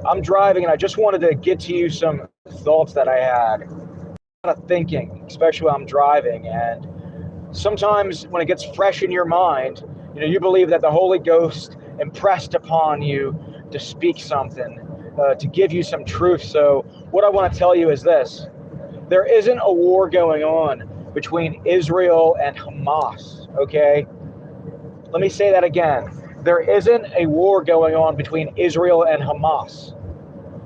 I'm driving and I just wanted to get to you some thoughts that I had. A lot of thinking, especially when I'm driving. And sometimes when it gets fresh in your mind, you believe that the Holy Ghost impressed upon you to speak something, to give you some truth. So what I want to tell you is this. There isn't a war going on between Israel and Hamas, okay? Let me say that again. There isn't a war going on between Israel and Hamas.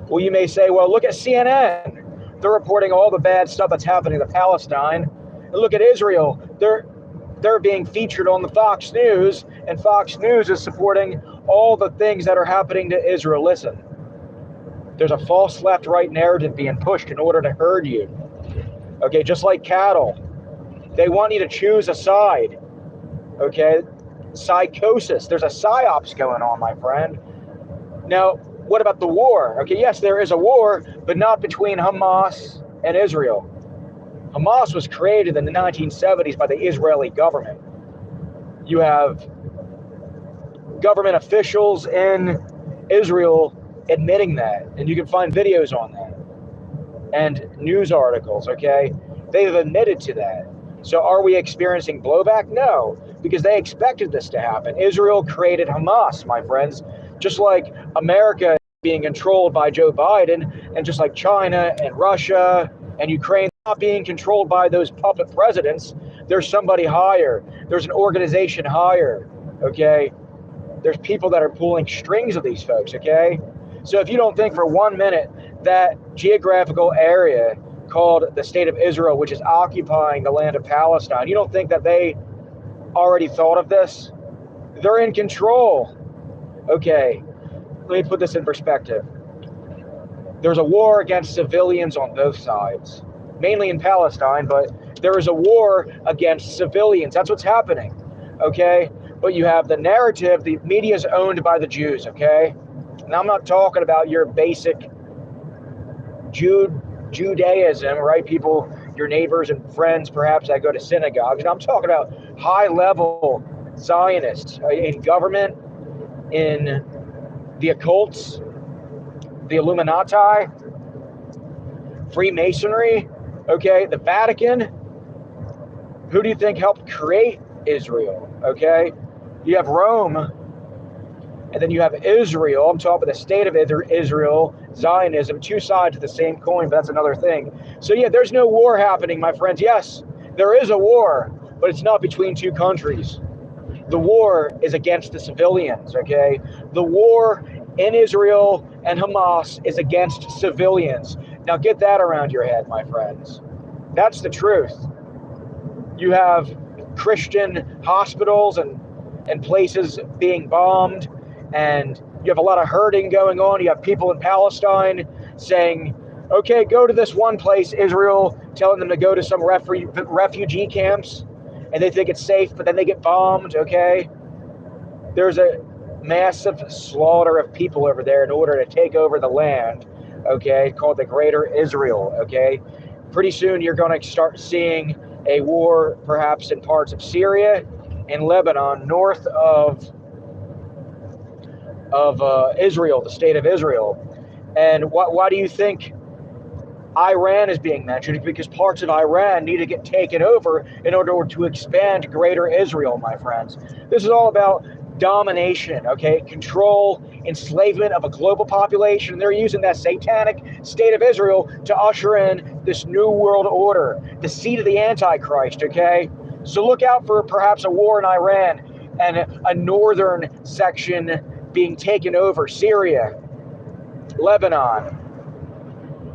Well, you may say, well, look at CNN. They're reporting all the bad stuff that's happening to Palestine. And look at Israel. They're being featured on the Fox News, and Fox News is supporting all the things that are happening to Israel. Listen, there's a false left-right narrative being pushed in order to herd you. Okay, just like cattle. They want you to choose a side. Okay, psychosis. There's a psyops going on, my friend. Now, what about the war? Okay, yes, there is a war, but not between Hamas and Israel. Hamas was created in the 1970s by the Israeli government. You have government officials in Israel admitting that, and you can find videos on that and news articles, okay? They've admitted to that. So are we experiencing blowback? No, because they expected this to happen. Israel created Hamas, my friends, just like America being controlled by Joe Biden, and just like China and Russia and Ukraine not being controlled by those puppet presidents. There's somebody higher. There's an organization higher, okay? There's people that are pulling strings of these folks, okay? So if you don't think for 1 minute that geographical area called the State of Israel, which is occupying the land of Palestine, you don't think that they already thought of this? They're in control. Okay, let me put this in perspective. There's a war against civilians on both sides, mainly in Palestine, but there is a war against civilians. That's what's happening, okay? But you have the narrative, the media is owned by the Jews, okay? And I'm not talking about your basic Judaism, right? People, your neighbors and friends, perhaps, that go to synagogues. And I'm talking about high-level Zionists in government, in the occults, the Illuminati, Freemasonry, okay, the Vatican. Who do you think helped create Israel, okay? You have Rome, and then you have Israel. I'm talking about the state of Israel, Zionism, two sides of the same coin, but that's another thing. So yeah, there's no war happening, my friends. Yes, there is a war, but it's not between two countries. The war is against the civilians, okay? The war in Israel and Hamas is against civilians. Now get that around your head, my friends. That's the truth. You have Christian hospitals and places being bombed, and you have a lot of hurting going on. You have people in Palestine saying, okay, go to this one place, Israel, telling them to go to some refugee camps, and they think it's safe, but then they get bombed, okay? There's a massive slaughter of people over there in order to take over the land, okay, called the Greater Israel, okay? Pretty soon you're going to start seeing a war perhaps in parts of Syria and Lebanon, north of Israel, the state of Israel. And why do you think Iran is being mentioned? Because parts of Iran need to get taken over in order to expand Greater Israel, my friends. This is all about domination, okay? Control, enslavement of a global population. They're using that satanic state of Israel to usher in this new world order, the seed of the Antichrist, okay? So look out for perhaps a war in Iran and a northern section being taken over, Syria, Lebanon.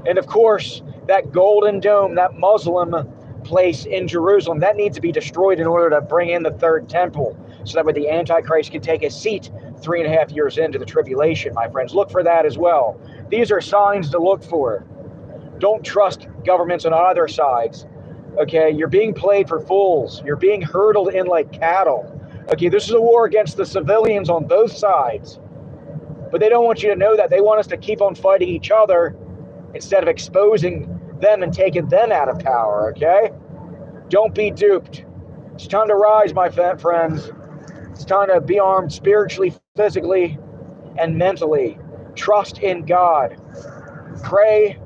And of course, that Golden Dome, that Muslim place in Jerusalem, that needs to be destroyed in order to bring in the third temple, so that way the Antichrist can take a seat 3.5 years into the tribulation, my friends. Look for that as well. These are signs to look for. Don't trust governments on either sides. Okay, you're being played for fools. You're being herded in like cattle. Okay, this is a war against the civilians on both sides. But they don't want you to know that. They want us to keep on fighting each other instead of exposing them and taking them out of power, okay? Don't be duped. It's time to rise, my friends. It's time to be armed spiritually, physically, and mentally. Trust in God. Pray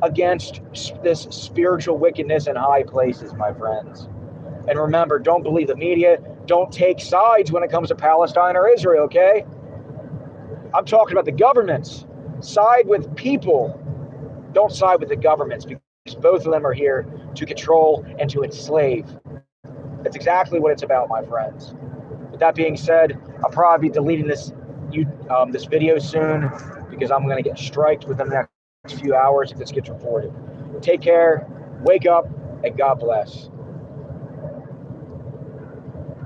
against this spiritual wickedness in high places, my friends. And remember, don't believe the media. Don't take sides when it comes to Palestine or Israel, okay? I'm talking about the governments. Side with people. Don't side with the governments, because both of them are here to control and to enslave. That's exactly what it's about, my friends. With that being said, I'll probably be deleting this video soon, because I'm going to get striked within the next few hours if this gets reported. Take care, wake up, and God bless.